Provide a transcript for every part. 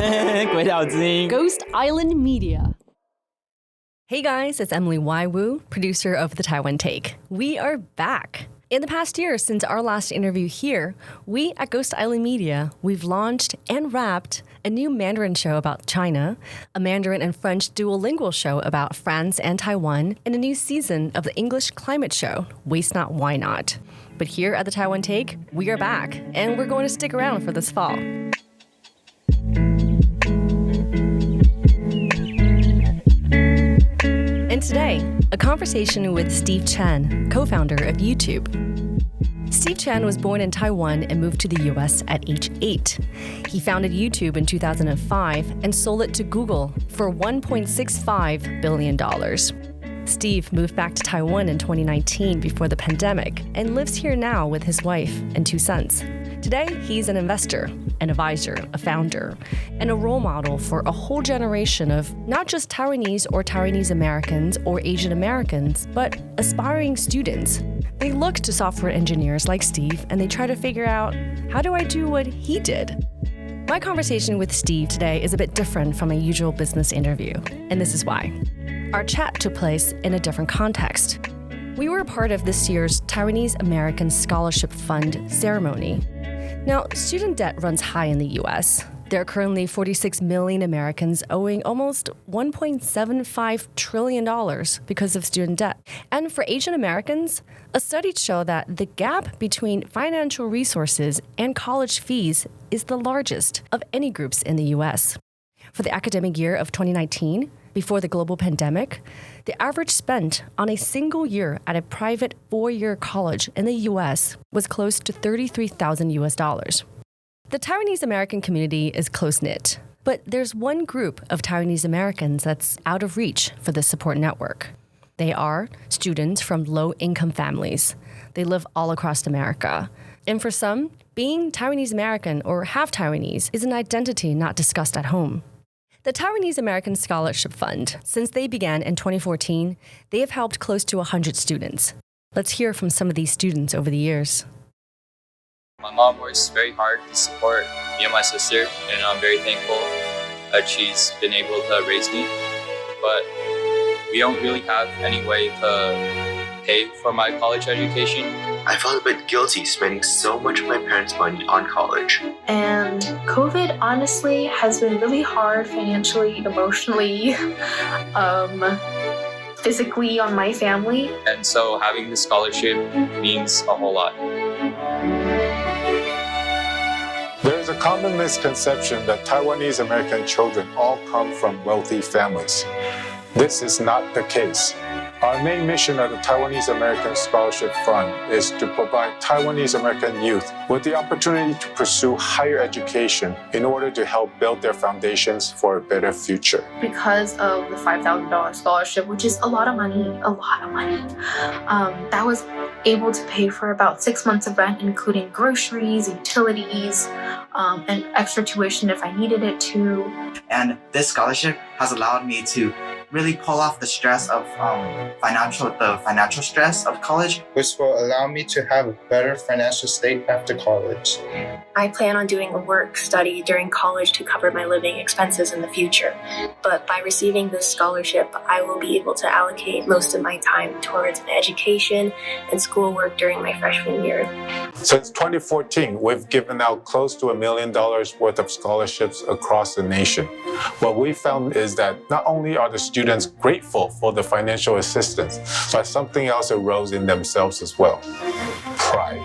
鬼岛之音 Ghost Island Media. Hey guys, it's Emily Wu, producer of The Taiwan Take. We are back. In the past year since our last interview here, we at Ghost Island Media, we've launched and wrapped a new Mandarin show about China, a Mandarin and French duolingual show about France and Taiwan, and a new season of the English climate show, Waste Not, Why Not. But here at The Taiwan Take, we are back, and we're going to stick around for this fall. And today, a conversation with Steve Chen, co-founder of YouTube. Steve Chen was born in Taiwan and moved to the US at age 8. He founded YouTube in 2005 and sold it to Google for $1.65 billion. Steve moved back to Taiwan in 2019 before the pandemic and lives here now with his wife and 2 sons. Today, he's an investor, an advisor, a founder, and a role model for a whole generation of not just Taiwanese or Taiwanese Americans or Asian Americans, but aspiring students. They look to software engineers like Steve and they try to figure out, how do I do what he did? My conversation with Steve today is a bit different from a usual business interview, and this is why. Our chat took place in a different context. We were a part of this year's Taiwanese American Scholarship Fund ceremony. Now, student debt runs high in the US. There are currently 46 million Americans owing almost $1.75 trillion because of student debt. And for Asian Americans, a study showed that the gap between financial resources and college fees is the largest of any groups in the US. For the academic year of 2019, before the global pandemic, the average spent on a single year at a private 4-year college in the US was close to $33,000. The Taiwanese American community is close-knit, but there's one group of Taiwanese Americans that's out of reach for this support network. They are students from low-income families. They live all across America. And for some, being Taiwanese American or half Taiwanese is an identity not discussed at home. The Taiwanese American Scholarship Fund, since they began in 2014, they have helped close to 100 students. Let's hear from some of these students over the years. My mom works very hard to support me and my sister, and I'm very thankful that she's been able to raise me. But we don't really have any way to pay for my college education. I felt a bit guilty spending so much of my parents' money on college. And COVID honestly has been really hard financially, emotionally, physically on my family. And so having this scholarship means a whole lot. There is a common misconception that Taiwanese American children all come from wealthy families. This is not the case. Our main mission at the Taiwanese American Scholarship Fund is to provide Taiwanese American youth with the opportunity to pursue higher education in order to help build their foundations for a better future. Because of the $5,000 scholarship, which is a lot of money, that was able to pay for about 6 months of rent, including groceries, utilities, and extra tuition if I needed it to. And this scholarship has allowed me to really pull off the stress of financial stress of college, which will allow me to have a better financial state after college. I plan on doing a work study during college to cover my living expenses in the future. But by receiving this scholarship, I will be able to allocate most of my time towards my education and schoolwork during my freshman year. Since 2014, we've given out close to $1 million worth of scholarships across the nation. What we found is that not only are the students grateful for the financial assistance, but something else arose in themselves as well: pride.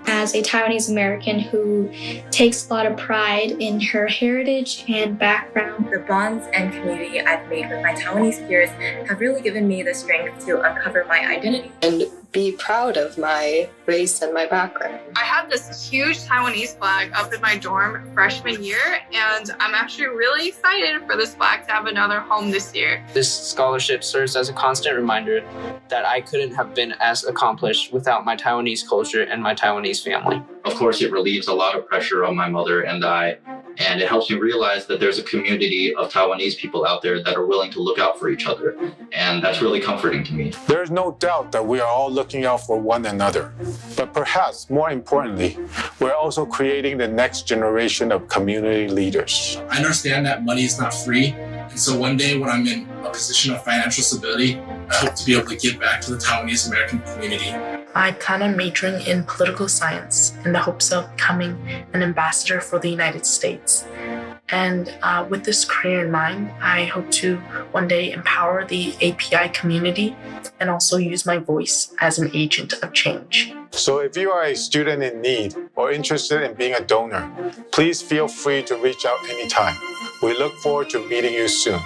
As a Taiwanese American who takes a lot of pride in her heritage and background, the bonds and community I've made with my Taiwanese peers have really given me the strength to uncover my identity and be proud of my race and my background. I had this huge Taiwanese flag up in my dorm freshman year, and I'm actually really excited for this flag to have another home this year. This scholarship serves as a constant reminder that I couldn't have been as accomplished without my Taiwanese culture and my Taiwanese family. Of course, it relieves a lot of pressure on my mother and I And it helps me realize that there's a community of Taiwanese people out there that are willing to look out for each other. And that's really comforting to me. There is no doubt that we are all looking out for one another. But perhaps more importantly, we're also creating the next generation of community leaders. I understand that money is not free. And so one day when I'm in a position of financial stability, I hope to be able to give back to the Taiwanese American community. I plan on majoring in political science in the hopes of becoming an ambassador for the United States. And with this career in mind, I hope to one day empower the API community and also use my voice as an agent of change. So if you are a student in need or interested in being a donor, please feel free to reach out anytime. We look forward to meeting you soon.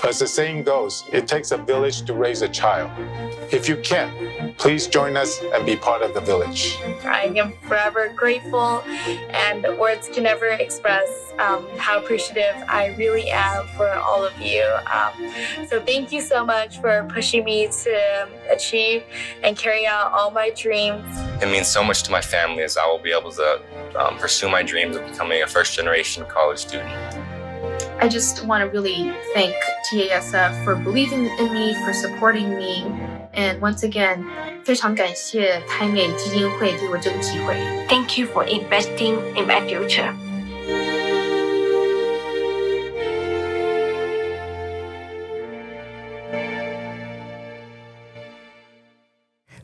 As the saying goes, it takes a village to raise a child. If you can, please join us and be part of the village. I am forever grateful, and words can never express how appreciative I really am for all of you. So thank you so much for pushing me to achieve and carry out all my dreams. It means so much to my family as I will be able to pursue my dreams of becoming a first-generation college student. I just want to really thank TASF for believing in me, for supporting me. And once again, 非常感谢台美基金会给我这个机会。Thank you for investing in my future.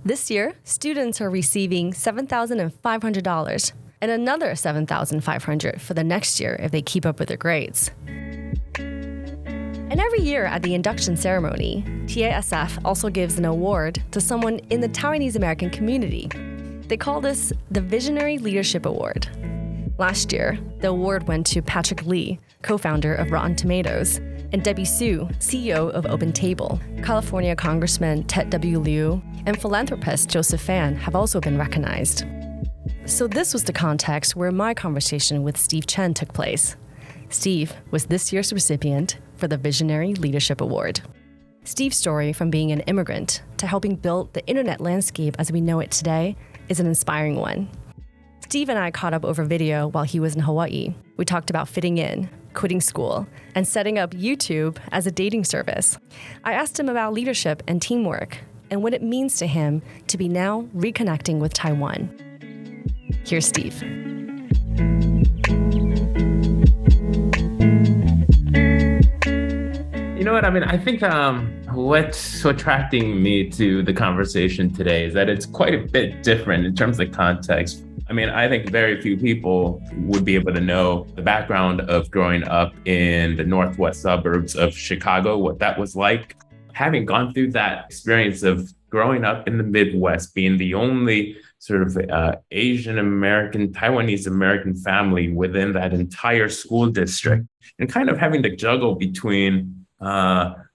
This year, students are receiving $7,500 and another $7,500 for the next year if they keep up with their grades. And every year at the induction ceremony, TASF also gives an award to someone in the Taiwanese American community. They call this the Visionary Leadership Award. Last year, the award went to Patrick Lieu, co-founder of Rotten Tomatoes, and Debby Soo, CEO of OpenTable. California Congressman Ted W. Lieu and philanthropist Joseph Fan have also been recognized. So this was the context where my conversation with Steve Chen took place. Steve was this year's recipient for the Visionary Leadership Award. Steve's story from being an immigrant to helping build the internet landscape as we know it today is an inspiring one. Steve and I caught up over video while he was in Hawaii. We talked about fitting in, quitting school, and setting up YouTube as a dating service. I asked him about leadership and teamwork and what it means to him to be now reconnecting with Taiwan. Here's Steve. You know what? I mean, I think what's attracting me to the conversation today is that it's quite a bit different in terms of context. I mean, I think very few people would be able to know the background of growing up in the northwest suburbs of Chicago, what that was like. Having gone through that experience of growing up in the Midwest, being the only sort of Asian American, Taiwanese American family within that entire school district, and kind of having to juggle between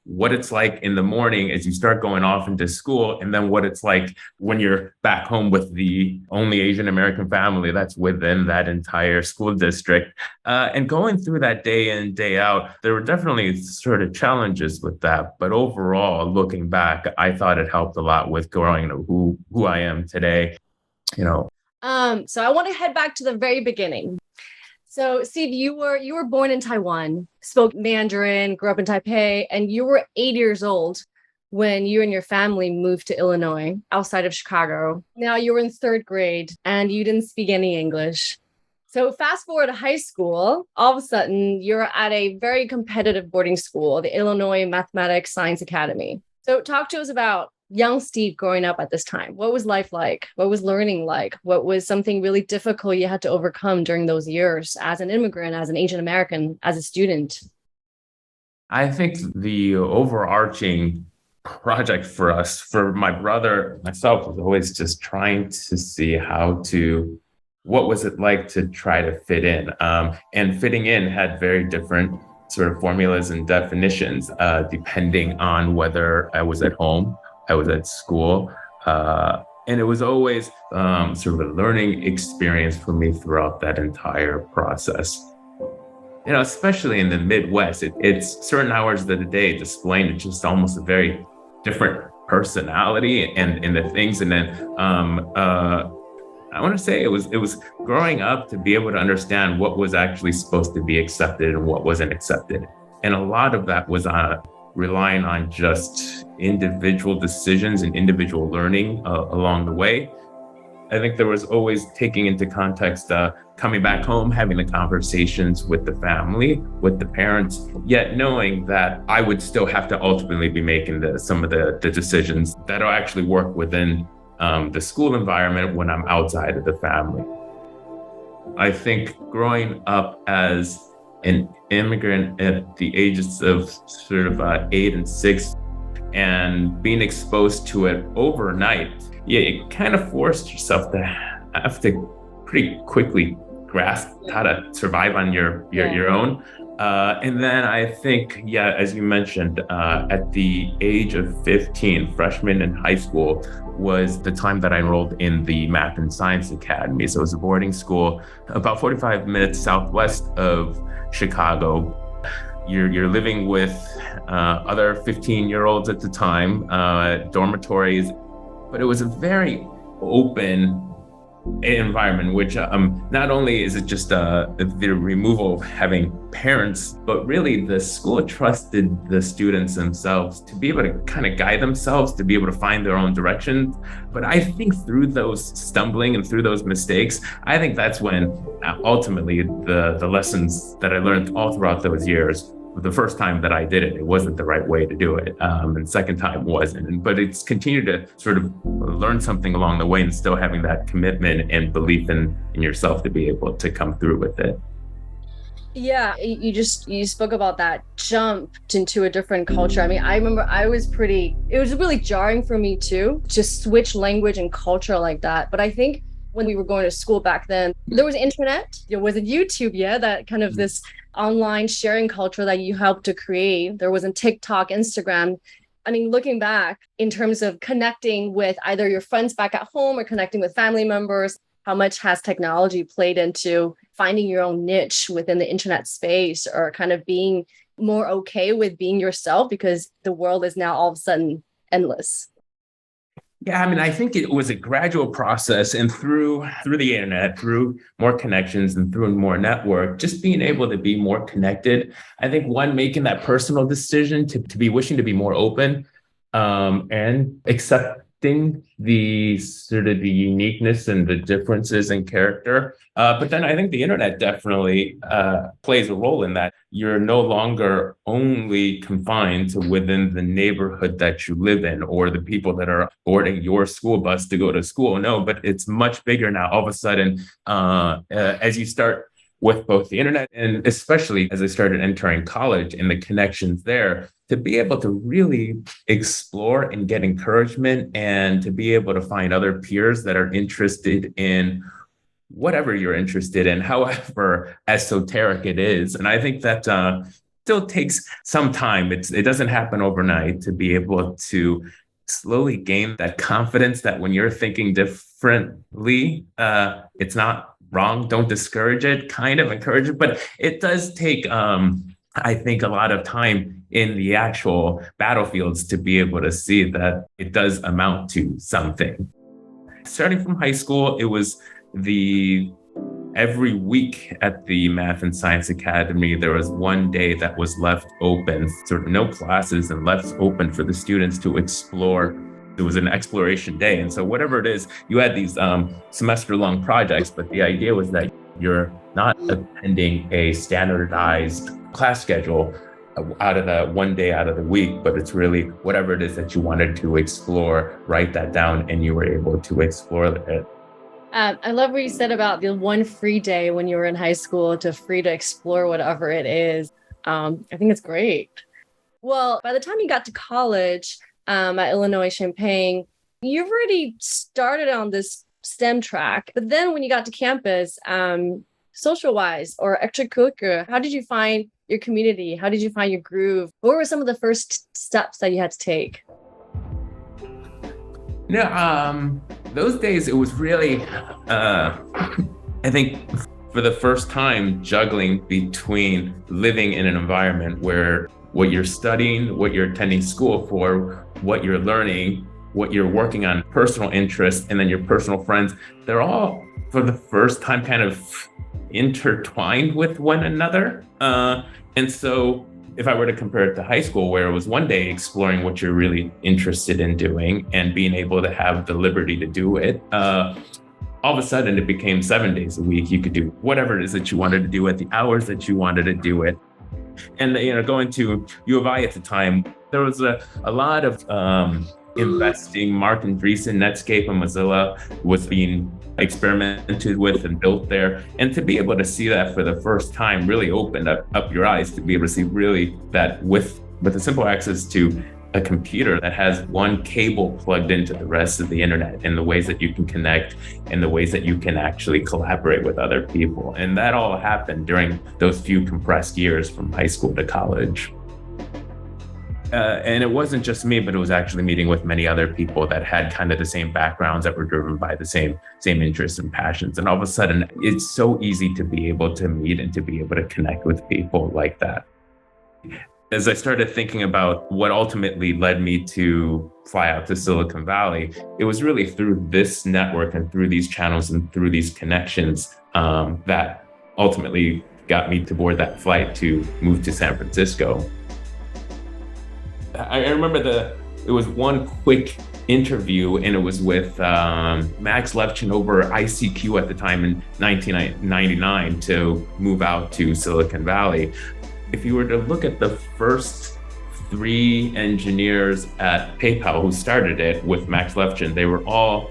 what it's like in the morning as you start going off into school, and then what it's like when you're back home with the only Asian American family that's within that entire school district. And going through that day in, day out, there were definitely sort of challenges with that. But overall, looking back, I thought it helped a lot with growing to who I am today, you know. So I want to head back to the very beginning. So, Steve, you were born in Taiwan, spoke Mandarin, grew up in Taipei, and you were 8 years old when you and your family moved to Illinois, outside of Chicago. Now you were in third grade and you didn't speak any English. So fast forward to high school, all of a sudden you're at a very competitive boarding school, the Illinois Mathematics Science Academy. So talk to us about young Steve growing up at this time. What was life like? What was learning like? What was something really difficult you had to overcome during those years as an immigrant, as an Asian American, as a student? I think the overarching project for us, for my brother, myself, was always just trying to see what was it like to try to fit in? And fitting in had very different sort of formulas and definitions, depending on whether I was at home, I was at school, and it was always sort of a learning experience for me throughout that entire process. You know, especially in the Midwest, it's certain hours of the day displaying just almost a very different personality and the things. And then I want to say it was growing up to be able to understand what was actually supposed to be accepted and what wasn't accepted. And a lot of that was relying on just individual decisions and individual learning along the way. I think there was always taking into context, coming back home, having the conversations with the family, with the parents, yet knowing that I would still have to ultimately be making some of the decisions that'll actually work within the school environment when I'm outside of the family. I think growing up as an immigrant at the ages of sort of 8 and 6 and being exposed to it overnight, it kind of forced yourself to have to pretty quickly grasp how to survive on your own. And then I think, as you mentioned, at the age of 15, freshman in high school was the time that I enrolled in the Math and Science Academy. So it was a boarding school about 45 minutes southwest of Chicago. You're living with other 15-year-olds at the time, dormitories, but it was a very open environment, which not only is it just the removal of having parents, but really the school trusted the students themselves to be able to kind of guide themselves, to be able to find their own direction. But I think through those stumbling and through those mistakes, I think that's when ultimately the lessons that I learned all throughout those years. The first time that I did it, it wasn't the right way to do it. And second time wasn't. But it's continued to sort of learn something along the way and still having that commitment and belief in yourself to be able to come through with it. Yeah, you spoke about that jump into a different culture. I mean, I remember it was really jarring for me too, to switch language and culture like that. But I think when we were going to school back then, there was internet, there was a YouTube, that kind of this online sharing culture that you helped to create. There wasn't TikTok, Instagram. I mean, looking back in terms of connecting with either your friends back at home or connecting with family members, how much has technology played into finding your own niche within the internet space, or kind of being more okay with being yourself because the world is now all of a sudden endless? Yeah, I mean, I think it was a gradual process, and through the internet, through more connections and through more network, just being able to be more connected. I think making that personal decision to be wishing to be more open, and accepting the sort of the uniqueness and the differences in character. But then I think the internet definitely plays a role in that. You're no longer only confined to within the neighborhood that you live in or the people that are boarding your school bus to go to school. No, but it's much bigger now. All of a sudden, as you start with both the internet and especially as I started entering college and the connections there, to be able to really explore and get encouragement and to be able to find other peers that are interested in whatever you're interested in, however esoteric it is. And I think that still takes some time. It doesn't happen overnight to be able to slowly gain that confidence that when you're thinking differently, it's not wrong. Don't discourage it, kind of encourage it. But it does take, I think, a lot of time in the actual battlefields to be able to see that it does amount to something. Starting from high school, it was every week at the Math and Science Academy, there was one day that was left open, sort of no classes, and left open for the students to explore. It was an exploration day. And so whatever it is, you had these semester-long projects, but the idea was that you're not attending a standardized class schedule out of the one day out of the week, but it's really whatever it is that you wanted to explore, write that down, and you were able to explore it. I love what you said about the one free day when you were in high school free to explore whatever it is. I think it's great. Well, by the time you got to college at Illinois Champaign, you've already started on this STEM track. But then when you got to campus, social-wise or extracurricular, how did you find your community? How did you find your groove? What were some of the first steps that you had to take? Those days, it was really, I think for the first time, juggling between living in an environment where what you're studying, what you're attending school for, what you're learning what you're working on, personal interests, and then your personal friends, they're all for the first time kind of intertwined with one another. And so if I were to compare it to high school, where it was one day exploring what you're really interested in doing and being able to have the liberty to do it, all of a sudden it became 7 days a week. You could do whatever it is that you wanted to do at the hours that you wanted to do it. And going to U of I at the time, there was a lot of investing. Mark Andreessen, Netscape, and Mozilla was being experimented with and built there. And to be able to see that for the first time really opened up your eyes to be able to see really that with the simple access to a computer that has one cable plugged into the rest of the internet, and the ways that you can connect and the ways that you can actually collaborate with other people. And that all happened during those few compressed years from high school to college. And it wasn't just me, but it was actually meeting with many other people that had kind of the same backgrounds, that were driven by the same interests and passions. And all of a sudden, it's so easy to be able to meet and to be able to connect with people like that. As I started thinking about what ultimately led me to fly out to Silicon Valley, it was really through this network and through these channels and through these connections that ultimately got me to board that flight to move to San Francisco. I remember it was one quick interview, and it was with Max Levchin over ICQ at the time in 1999 to move out to Silicon Valley. If you were to look at the first 3 engineers at PayPal who started it with Max Levchin, they were all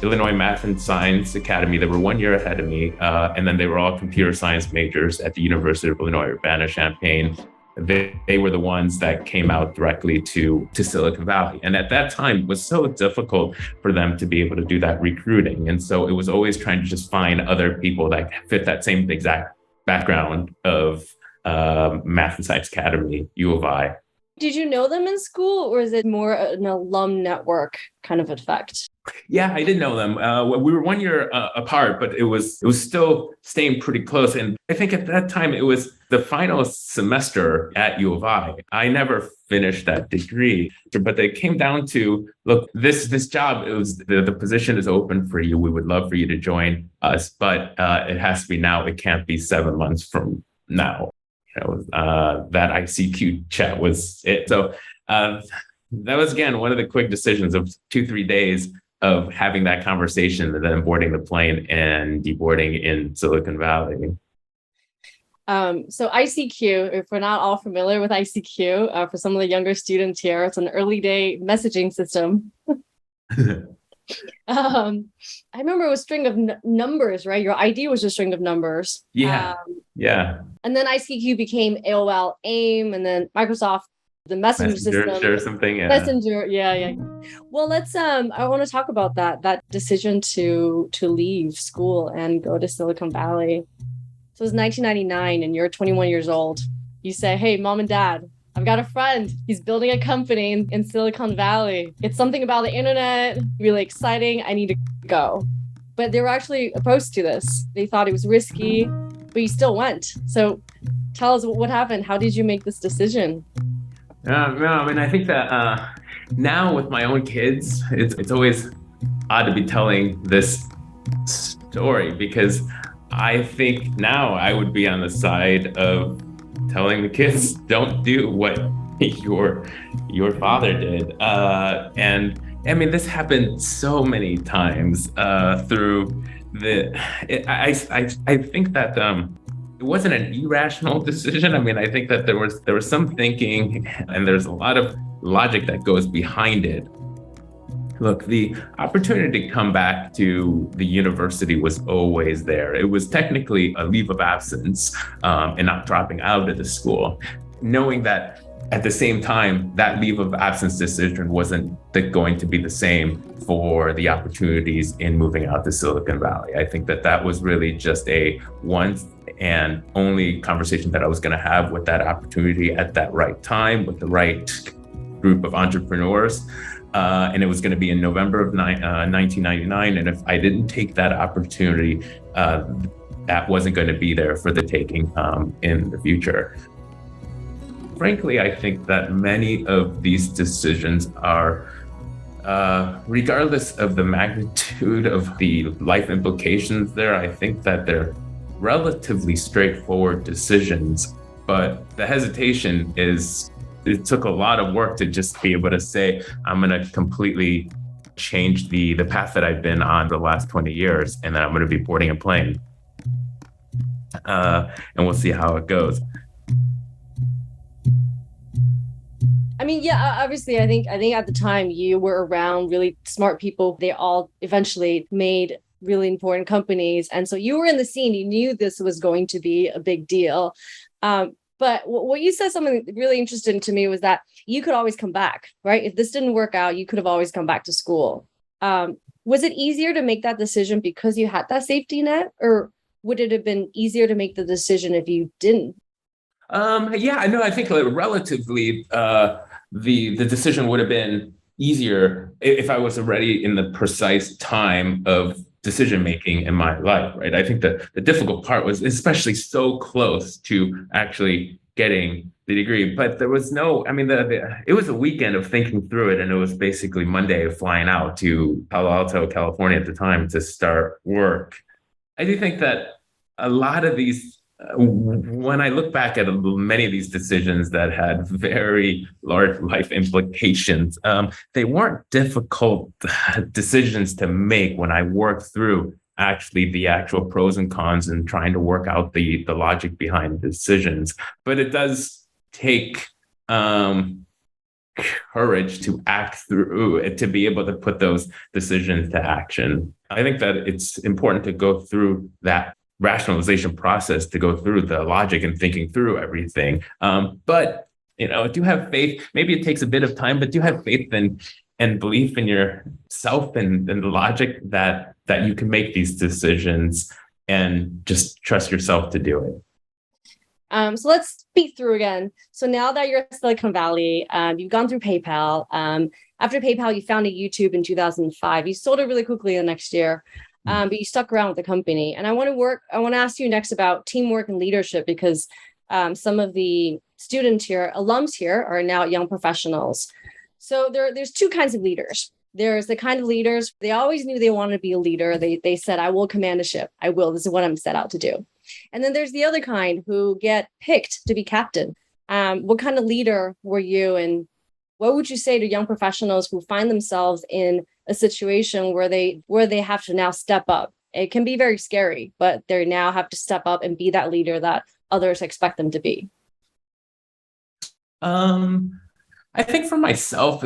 Illinois Math and Science Academy. They were 1 year ahead of me. And then they were all computer science majors at the University of Illinois Urbana-Champaign. They were the ones that came out directly to Silicon Valley. And at that time, it was so difficult for them to be able to do that recruiting. And so it was always trying to just find other people that fit that same exact background of Math and Science Academy, U of I. Did you know them in school, or is it more an alum network kind of effect? Yeah, I did know them. We were 1 year apart, but it was still staying pretty close. And I think at that time it was the final semester at U of I. I never finished that degree, but they came down to, look, this job, it was the position is open for you. We would love for you to join us, but it has to be now. It can't be 7 months from now. That ICQ chat was it. So that was, again, one of the quick decisions of 2-3 days of having that conversation and then boarding the plane and deboarding in Silicon Valley. So ICQ, if we're not all familiar with ICQ, for some of the younger students here, it's an early day messaging system. I remember it was a string of numbers, right? Your ID was a string of numbers. Yeah. And then ICQ became AOL AIM, and then Microsoft, the messenger system. Or something, yeah. Messenger, yeah. Well, let's. I want to talk about that decision to leave school and go to Silicon Valley. So it was 1999, and you're 21 years old. You say, "Hey, mom and dad, I've got a friend. He's building a company in Silicon Valley. It's something about the internet, really exciting. I need to go." But they were actually opposed to this. They thought it was risky, but you still went. So tell us what happened. How did you make this decision? I think that now with my own kids, it's always odd to be telling this story, because I think now I would be on the side of telling the kids, don't do what your father did. And I mean, this happened so many times through I think that it wasn't an irrational decision. I mean, I think that there was some thinking, and there's a lot of logic that goes behind it. Look, the opportunity to come back to the university was always there. It was technically a leave of absence and not dropping out of the school, knowing that at the same time, that leave of absence decision wasn't going to be the same for the opportunities in moving out to Silicon Valley. I think that was really just a once and only conversation that I was going to have with that opportunity at that right time with the right group of entrepreneurs. And it was going to be in November of 1999. And if I didn't take that opportunity, that wasn't going to be there for the taking in the future. Frankly, I think that many of these decisions are regardless of the magnitude of the life implications there, I think that they're relatively straightforward decisions. But the hesitation is, it took a lot of work to just be able to say, I'm going to completely change the path that I've been on the last 20 years, and then I'm going to be boarding a plane. And we'll see how it goes. I mean, yeah, obviously, I think at the time you were around really smart people. They all eventually made really important companies. And so you were in the scene, you knew this was going to be a big deal. But what you said, something really interesting to me, was that you could always come back, right? If this didn't work out, you could have always come back to school. Was it easier to make that decision because you had that safety net, or would it have been easier to make the decision if you didn't? Yeah, no, I think relatively the decision would have been easier if I was already in the precise time of decision making in my life, right? I think that the difficult part was especially so close to actually getting the degree, but there was no, I mean, it was a weekend of thinking through it, and it was basically Monday of flying out to Palo Alto, California at the time to start work. I do think that a lot of these, when I look back at many of these decisions that had very large life implications, they weren't difficult decisions to make when I worked through actually the actual pros and cons and trying to work out the logic behind the decisions. But it does take courage to act through it, to be able to put those decisions to action. I think that it's important to go through that rationalization process, to go through the logic and thinking through everything. But, do have faith. Maybe it takes a bit of time, but do have faith and belief in yourself and the logic that you can make these decisions, and just trust yourself to do it. So let's speak through again. So now that you're at Silicon Valley, you've gone through PayPal. After PayPal, you founded YouTube in 2005. You sold it really quickly the next year. But you stuck around with the company. And I want to ask you next about teamwork and leadership, because some of the alums here are now young professionals. So there's two kinds of leaders. There's the kind of leaders, they always knew they wanted to be a leader. They said, I will command a ship. I will. This is what I'm set out to do. And then there's the other kind who get picked to be captain. What kind of leader were you? And what would you say to young professionals who find themselves in a situation where they have to now step up? It can be very scary, but they now have to step up and be that leader that others expect them to be. I think for myself,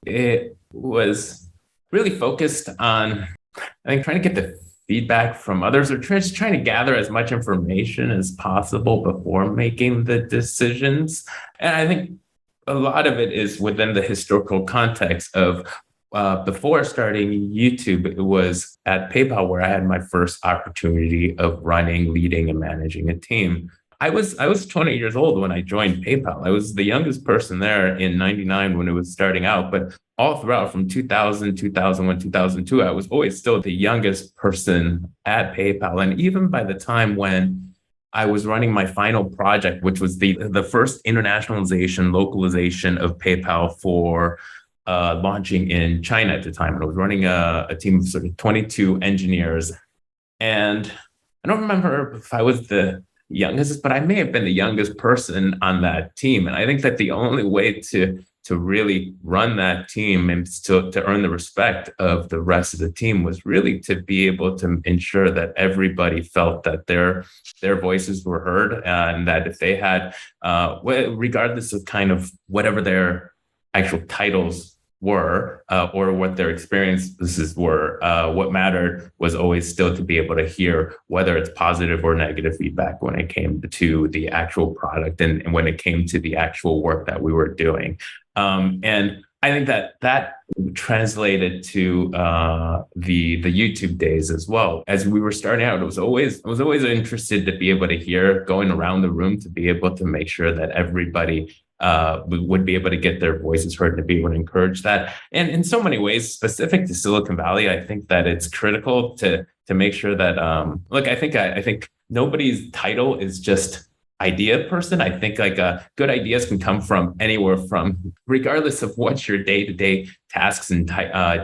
it was really focused on, I think, trying to get the feedback from others, or just trying to gather as much information as possible before making the decisions. And I think a lot of it is within the historical context of before starting YouTube, it was at PayPal where I had my first opportunity of running, leading, and managing a team. I was 20 years old when I joined PayPal. I was the youngest person there in 99 when it was starting out, but all throughout from 2000, 2001, 2002, I was always still the youngest person at PayPal. And even by the time when I was running my final project, which was the first internationalization, localization of PayPal for launching in China at the time. And I was running a team of sort of 22 engineers. And I don't remember if I was the youngest, but I may have been the youngest person on that team. And I think that the only way to really run that team and to earn the respect of the rest of the team was really to be able to ensure that everybody felt that their voices were heard, and that if they had, regardless of kind of whatever their actual titles were or what their experiences were, what mattered was always still to be able to hear whether it's positive or negative feedback when it came to the actual product and when it came to the actual work that we were doing. And I think that translated to the YouTube days as well. As we were starting out, I was always interested to be able to hear, going around the room, to be able to make sure that everybody would be able to get their voices heard, and to be able to encourage that. And in so many ways, specific to Silicon Valley, I think that it's critical to make sure that I think nobody's title is just idea person. I think like good ideas can come from anywhere from, regardless of what your day-to-day tasks and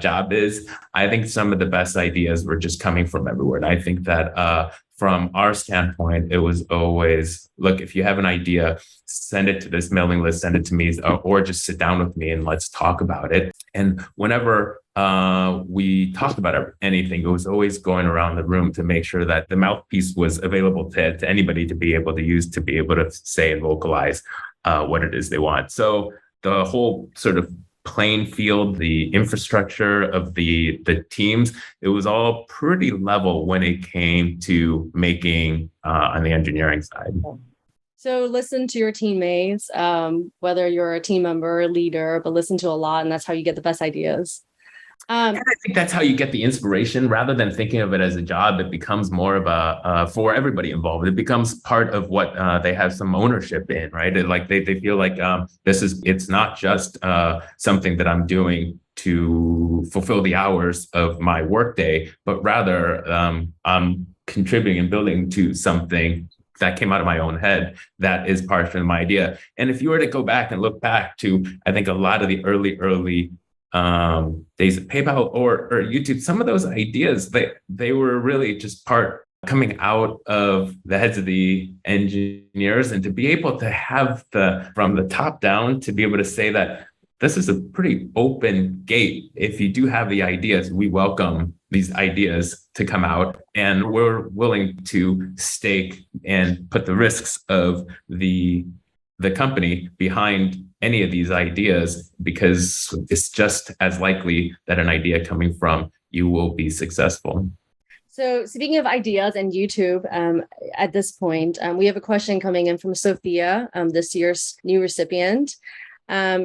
job is. I think some of the best ideas were just coming from everywhere. And I think that from our standpoint, it was always, look, if you have an idea, send it to this mailing list, send it to me, or just sit down with me and let's talk about it. And whenever we talked about anything, it was always going around the room to make sure that the mouthpiece was available to anybody to be able to use, to be able to say and vocalize what it is they want. So the whole sort of playing field, the infrastructure of the teams, it was all pretty level when it came to making on the engineering side. So listen to your teammates, whether you're a team member or leader, but listen to a lot, and that's how you get the best ideas. And I think that's how you get the inspiration. Rather than thinking of it as a job, it becomes more of a for everybody involved. It becomes part of what they have some ownership in, right? Like they feel like it's not just something that I'm doing to fulfill the hours of my workday, but rather I'm contributing and building to something that came out of my own head that is part of my idea. And if you were to go back and look back to, I think a lot of the early days of PayPal or YouTube, some of those ideas, they were really just coming out of the heads of the engineers, and to be able to have from the top down, to be able to say that this is a pretty open gate. If you do have the ideas, we welcome these ideas to come out, and we're willing to stake and put the risks of the company behind any of these ideas, because it's just as likely that an idea coming from you will be successful. So speaking of ideas and YouTube, at this point, we have a question coming in from Sophia, this year's new recipient.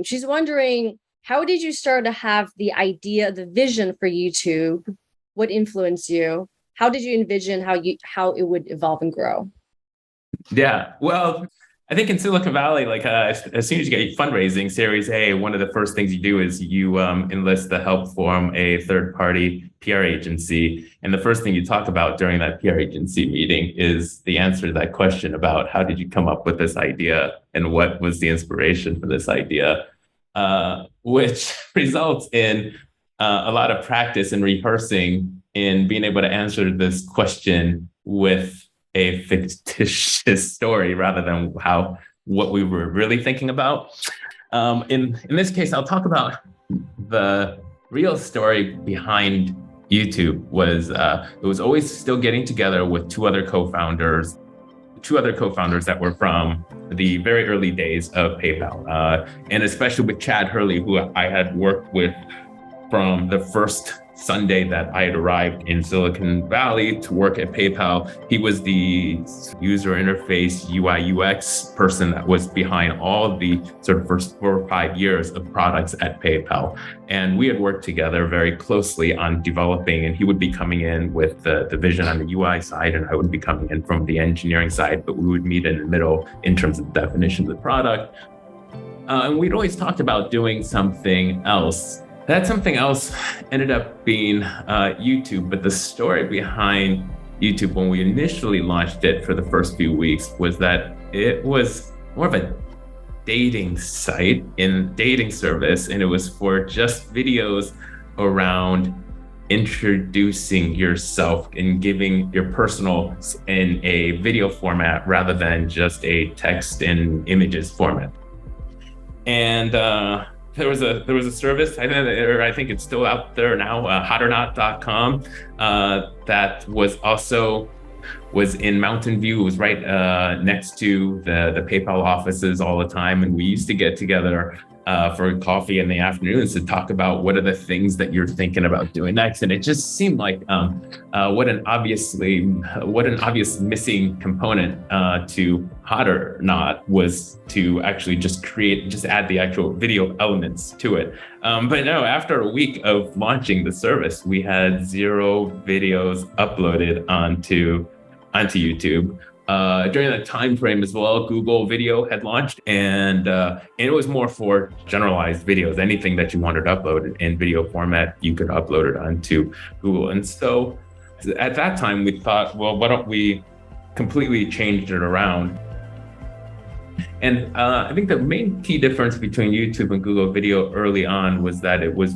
She's wondering, how did you start to have the idea, the vision for YouTube? What influenced you? How did you envision how it would evolve and grow? Yeah, well, I think in Silicon Valley, like as soon as you get fundraising, Series A, one of the first things you do is you enlist the help from a third-party PR agency. And the first thing you talk about during that PR agency meeting is the answer to that question about how did you come up with this idea and what was the inspiration for this idea, which results in a lot of practice and rehearsing in being able to answer this question with a fictitious story rather than what we were really thinking about. In this case, I'll talk about the real story behind YouTube. It was always still getting together with two other co-founders that were from the very early days of PayPal, and especially with Chad Hurley, who I had worked with from the first Sunday that I had arrived in Silicon Valley to work at PayPal. He was the user interface UI UX person that was behind all the sort of first 4 or 5 years of products at PayPal. And we had worked together very closely on developing, and he would be coming in with the vision on the UI side, and I would be coming in from the engineering side, but we would meet in the middle in terms of definition of the product. And we'd always talked about doing something else. That something else ended up being YouTube, but the story behind YouTube when we initially launched it for the first few weeks was that it was more of a dating site and dating service, and it was for just videos around introducing yourself and giving your personal in a video format rather than just a text and images format. And there was a service, I think it's still out there now, hotornot.com, that was in Mountain View. It was right next to the PayPal offices all the time, and we used to get together for coffee in the afternoons to talk about what are the things that you're thinking about doing next. And it just seemed like what an obvious missing component to Hot or Not was to actually just add the actual video elements to it. But no, after a week of launching the service, we had 0 videos uploaded onto YouTube. During that time frame as well, Google Video had launched, and it was more for generalized videos. Anything that you wanted to upload in video format, you could upload it onto Google. And so at that time, we thought, well, why don't we completely change it around? And I think the main key difference between YouTube and Google Video early on was that it was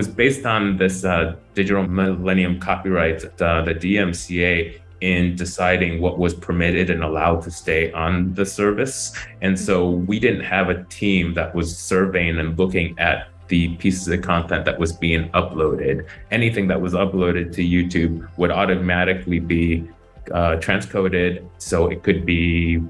based on this digital millennium copyright, the DMCA, in deciding what was permitted and allowed to stay on the service. And so we didn't have a team that was surveying and looking at the pieces of content that was being uploaded. Anything that was uploaded to YouTube would automatically be transcoded, so it could be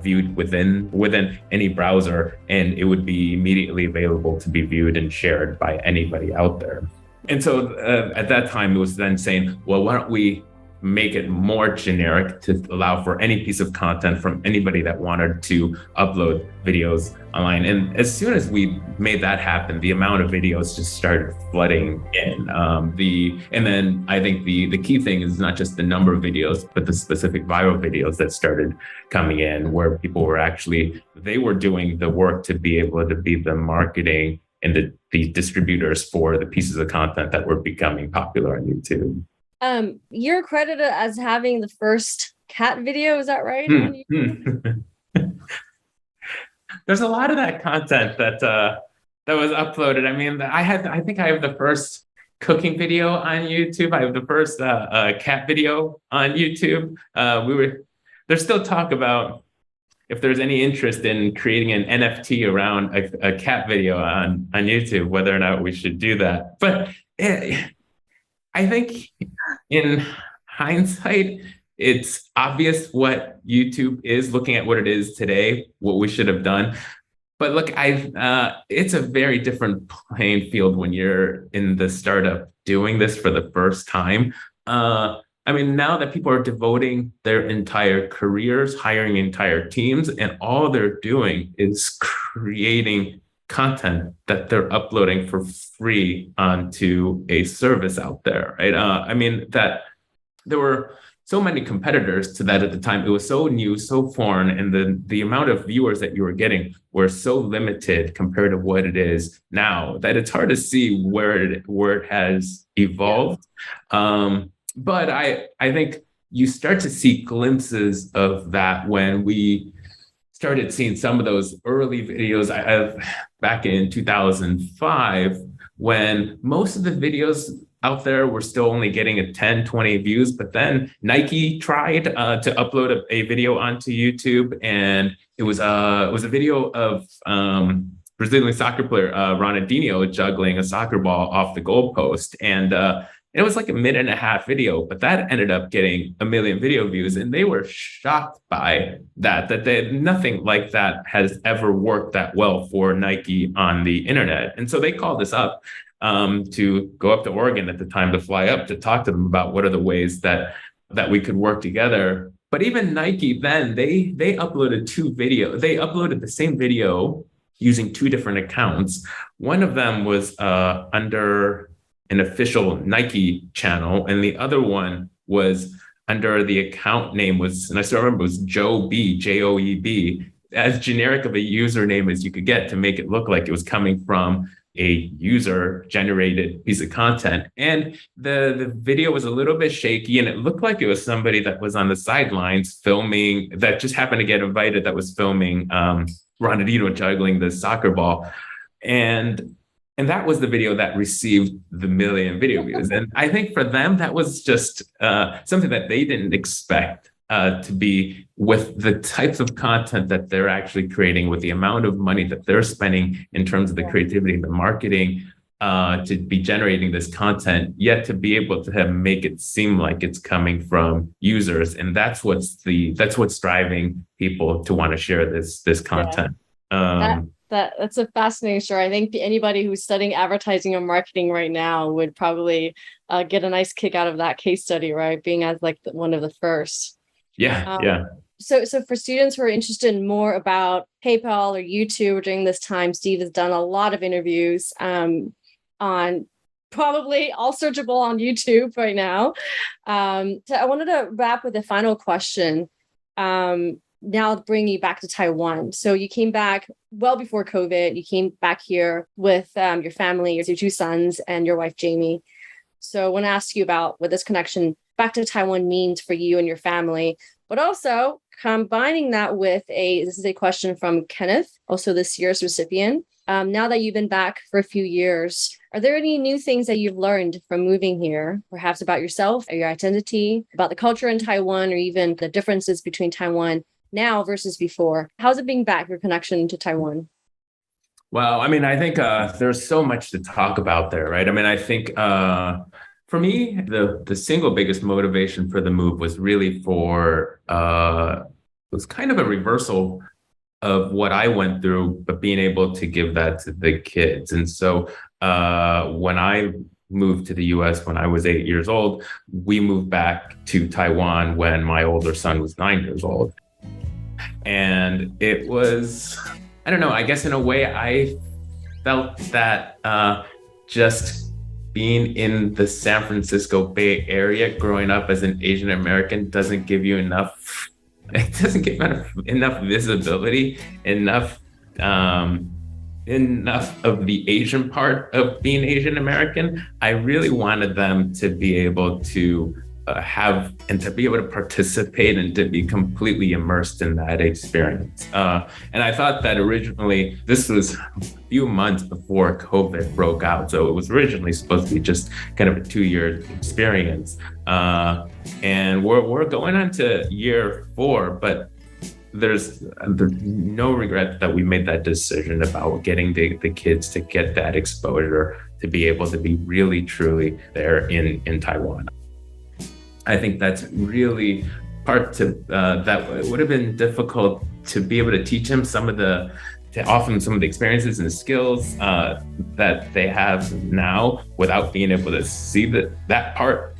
viewed within any browser, and it would be immediately available to be viewed and shared by anybody out there. And so at that time, it was then saying, well, why don't we make it more generic to allow for any piece of content from anybody that wanted to upload videos online. And as soon as we made that happen, the amount of videos just started flooding in. And then I think the key thing is not just the number of videos, but the specific viral videos that started coming in, where people were they were doing the work to be able to be the marketing and the distributors for the pieces of content that were becoming popular on YouTube. You're credited as having the first cat video, is that right? On YouTube? There's a lot of that content that was uploaded. I mean, I think I have the first cooking video on YouTube. I have the first cat video on YouTube. There's still talk about if there's any interest in creating an NFT around a cat video on YouTube, whether or not we should do that. But I think in hindsight, it's obvious what YouTube is, looking at what it is today, what we should have done. But look, it's a very different playing field when you're in the startup doing this for the first time. I mean, now that people are devoting their entire careers, hiring entire teams, and all they're doing is creating content that they're uploading for free onto a service out there, right? I mean, that there were so many competitors to that at the time. It was so new, so foreign, and the amount of viewers that you were getting were so limited compared to what it is now that it's hard to see where it has evolved. But I think you start to see glimpses of that when we started seeing some of those early videos back in 2005, when most of the videos out there were still only getting a 10, 20 views. But then Nike tried to upload a video onto YouTube, and it was a video of Brazilian soccer player Ronaldinho juggling a soccer ball off the goalpost. And it was like a minute and a half video, but that ended up getting 1 million video views, and they were shocked by that nothing like that has ever worked that well for Nike on the internet. And so they called us up to go up to Oregon at the time to fly up to talk to them about what are the ways that we could work together. But even Nike then, they uploaded 2 videos. They uploaded the same video using 2 different accounts. One of them was under an official Nike channel, and the other one was under the account name and I still remember, it was Joe B, Joeb, as generic of a username as you could get to make it look like it was coming from a user-generated piece of content. And the video was a little bit shaky, and it looked like it was somebody that was on the sidelines filming, that just happened to get invited, that was filming Ronaldinho juggling the soccer ball. And that was the video that received the 1 million video views. And I think for them, that was just something that they didn't expect to be, with the types of content that they're actually creating, with the amount of money that they're spending in terms of the creativity and the marketing to be generating this content, yet to be able to make it seem like it's coming from users. And that's what's driving people to want to share this content. That's a fascinating story. I think anybody who's studying advertising or marketing right now would probably get a nice kick out of that case study, right? Being as like one of the first. Yeah. So for students who are interested in more about PayPal or YouTube during this time, Steve has done a lot of interviews on probably all searchable on YouTube right now. So I wanted to wrap with a final question. Now bringing you back to Taiwan. So you came back well before COVID. You came back here with your family, your 2 sons, and your wife, Jamie. So I want to ask you about, with this connection back to Taiwan means for you and your family, but also combining that with this is a question from Kenneth, also this year's recipient. Now that you've been back for a few years, are there any new things that you've learned from moving here, perhaps about yourself or your identity, about the culture in Taiwan, or even the differences between Taiwan now versus before? How's it being back, your connection to Taiwan? Well, I mean, I think there's so much to talk about there, right? I mean, I think for me, the single biggest motivation for the move was really was kind of a reversal of what I went through, but being able to give that to the kids. And so when I moved to the US when I was 8 years old, we moved back to Taiwan when my older son was 9 years old. And it was, I don't know, I guess in a way I felt that just being in the San Francisco Bay Area, growing up as an Asian American doesn't give you enough visibility, enough of the Asian part of being Asian American. I really wanted them to be able to have and to be able to participate and to be completely immersed in that experience. And I thought that originally, this was a few months before COVID broke out. So it was originally supposed to be just kind of a 2-year experience. And we're going on to year 4, but there's no regret that we made that decision about getting the kids to get that exposure, to be able to be really, truly there in Taiwan. I think that's really part that would have been difficult to be able to teach them to offer them some of the experiences and skills that they have now without being able to see that part.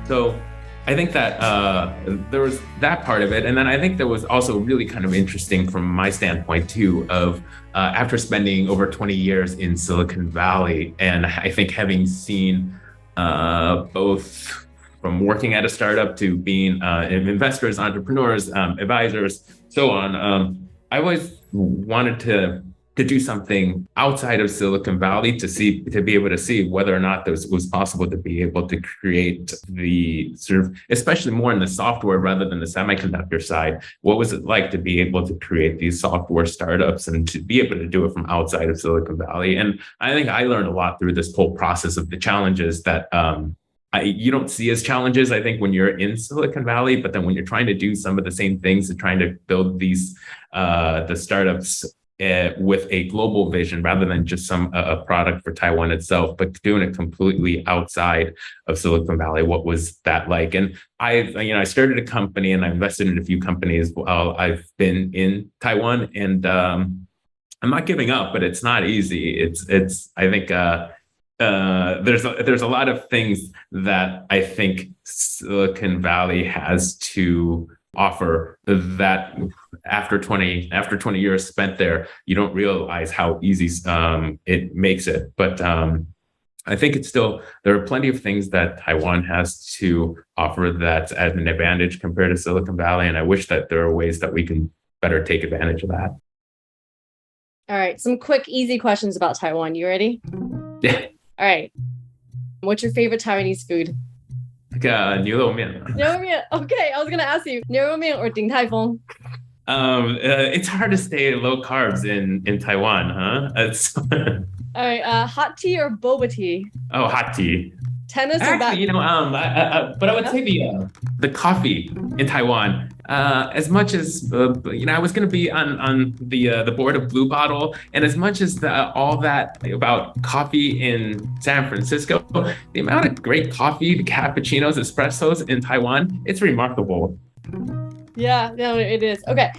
So I think that there was that part of it. And then I think there was also really kind of interesting from my standpoint too, of after spending over 20 years in Silicon Valley, and I think having seen both from working at a startup to being investors, entrepreneurs, advisors, so on. I always wanted to do something outside of Silicon Valley to be able to see whether or not this was possible to be able to create the sort of, especially more in the software rather than the semiconductor side. What was it like to be able to create these software startups and to be able to do it from outside of Silicon Valley? And I think I learned a lot through this whole process of the challenges that you don't see as challenges, I think, when you're in Silicon Valley, but then when you're trying to do some of the same things and trying to build these the startups with a global vision rather than just a product for Taiwan itself, but doing it completely outside of Silicon Valley. What was that like? And I started a company and I invested in a few companies while I've been in Taiwan, and I'm not giving up, but it's not easy. It's I think there's a lot of things that I think Silicon Valley has to offer that after 20 years spent there, you don't realize how easy it makes it. But I think there are plenty of things that Taiwan has to offer that's as an advantage compared to Silicon Valley. And I wish that there are ways that we can better take advantage of that. All right, some quick, easy questions about Taiwan. You ready? Yeah. All right. What's your favorite Taiwanese food? 牛肉面. 牛肉面. Okay, I was gonna ask you 牛肉面 or 鼎泰丰. It's hard to stay low carbs in Taiwan, huh? All right, hot tea or boba tea? Oh, hot tea. Tennis or Actually, but I would say the coffee in Taiwan. As much as I was going to be on the board of Blue Bottle, and as much as all that about coffee in San Francisco, the amount of great coffee, cappuccinos, espressos in Taiwan, it's remarkable. Yeah, no, it is. Okay,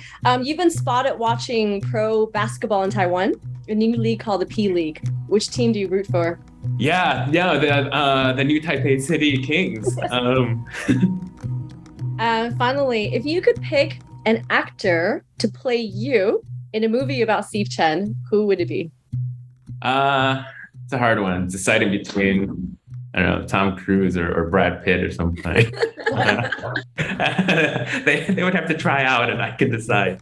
you've been spotted watching pro basketball in Taiwan, a new league called the P League. Which team do you root for? Yeah, the new Taipei City Kings. Finally, if you could pick an actor to play you in a movie about Steve Chen, who would it be? It's a hard one. Deciding between, I don't know, Tom Cruise or Brad Pitt or something. They would have to try out and I could decide.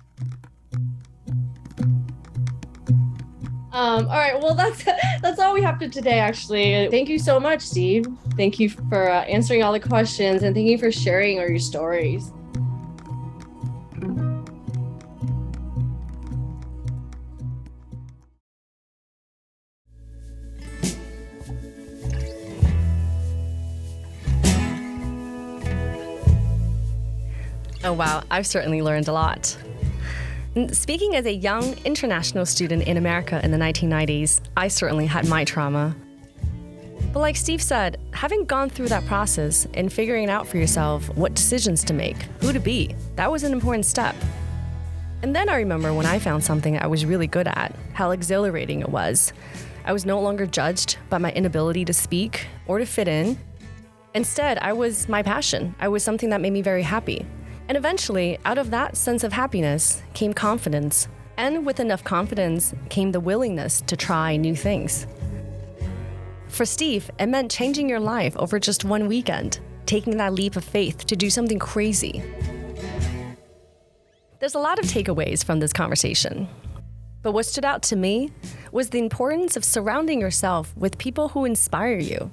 All right, well, that's all we have for today, actually. Thank you so much, Steve. Thank you for answering all the questions, and thank you for sharing all your stories. Oh, wow, I've certainly learned a lot. Speaking as a young international student in America in the 1990s, I certainly had my trauma. But like Steve said, having gone through that process and figuring out for yourself what decisions to make, who to be, that was an important step. And then I remember when I found something I was really good at, how exhilarating it was. I was no longer judged by my inability to speak or to fit in. Instead, I was my passion. I was something that made me very happy. And eventually, out of that sense of happiness came confidence. And with enough confidence came the willingness to try new things. For Steve, it meant changing your life over just one weekend, taking that leap of faith to do something crazy. There's a lot of takeaways from this conversation. But what stood out to me was the importance of surrounding yourself with people who inspire you.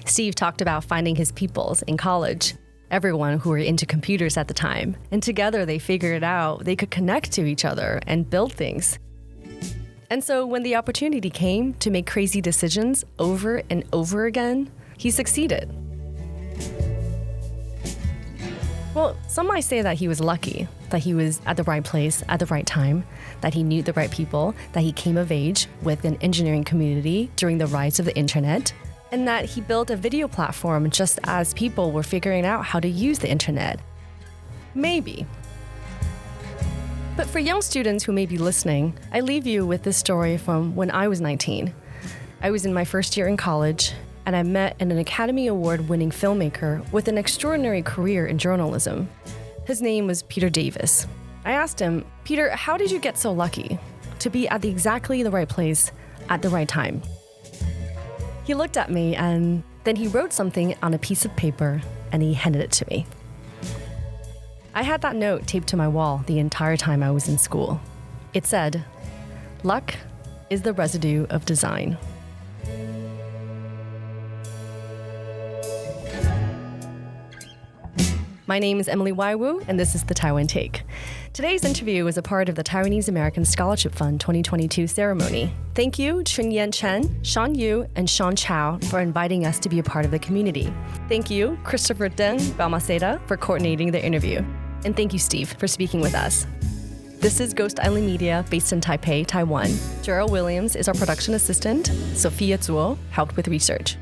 Steve talked about finding his peoples in college. Everyone who were into computers at the time, and together they figured out they could connect to each other and build things. And so when the opportunity came to make crazy decisions over and over again, he succeeded. Well, some might say that he was lucky, that he was at the right place at the right time, that he knew the right people, that he came of age with an engineering community during the rise of the internet, and that he built a video platform just as people were figuring out how to use the internet. Maybe. But for young students who may be listening, I leave you with this story from when I was 19. I was in my first year in college, and I met an Academy Award-winning filmmaker with an extraordinary career in journalism. His name was Peter Davis. I asked him, "Peter, how did you get so lucky to be at exactly the right place at the right time?" He looked at me and then he wrote something on a piece of paper and he handed it to me. I had that note taped to my wall the entire time I was in school. It said, "Luck is the residue of design." My name is Emily Waiwu, and this is The Taiwan Take. Today's interview was a part of the Taiwanese American Scholarship Fund 2022 ceremony. Thank you, Chunyan Chen, Sean Yu, and Sean Chow for inviting us to be a part of the community. Thank you, Christopher Deng Balmaceda, for coordinating the interview. And thank you, Steve, for speaking with us. This is Ghost Island Media, based in Taipei, Taiwan. Gerald Williams is our production assistant. Sophia Zuo helped with research.